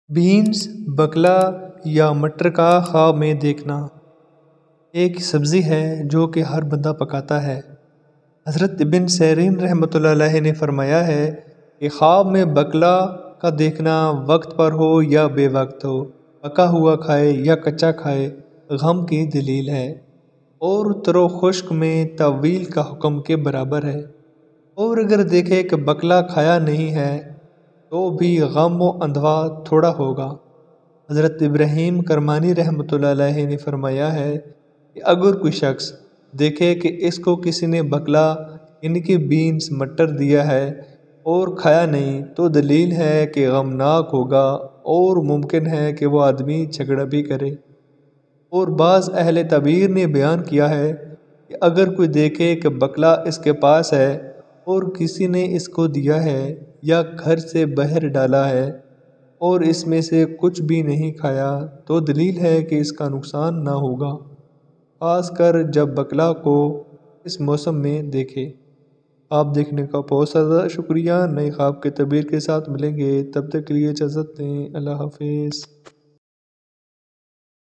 بینس، بکلا یا مٹر کا خواب میں دیکھنا ایک سبزی ہے جو کہ ہر بندہ پکاتا ہے۔ حضرت ابن سیرین رحمۃ اللہ علیہ نے فرمایا ہے کہ خواب میں بکلا کا دیکھنا وقت پر ہو یا بے وقت ہو، پکا ہوا کھائے یا کچا کھائے، غم کی دلیل ہے اور تر و خشک میں تعویل کا حکم کے برابر ہے۔ اور اگر دیکھے کہ بکلا کھایا نہیں ہے تو بھی غم و اندوہ تھوڑا ہوگا۔ حضرت ابراہیم کرمانی رحمۃ اللہ علیہ نے فرمایا ہے کہ اگر کوئی شخص دیکھے کہ اس کو کسی نے بکلا یعنی کہ بینس مٹر دیا ہے اور کھایا نہیں تو دلیل ہے کہ غمناک ہوگا اور ممکن ہے کہ وہ آدمی جھگڑا بھی کرے۔ اور بعض اہل تعبیر نے بیان کیا ہے کہ اگر کوئی دیکھے کہ بکلا اس کے پاس ہے اور کسی نے اس کو دیا ہے یا گھر سے باہر ڈالا ہے اور اس میں سے کچھ بھی نہیں کھایا تو دلیل ہے کہ اس کا نقصان نہ ہوگا، خاص کر جب بکلا کو اس موسم میں دیکھے۔ خواب دیکھنے کا بہت زیادہ شکریہ۔ نئے خواب کے تعبیر کے ساتھ ملیں گے، تب تک کے لیے اجازت دیں۔ اللہ حافظ۔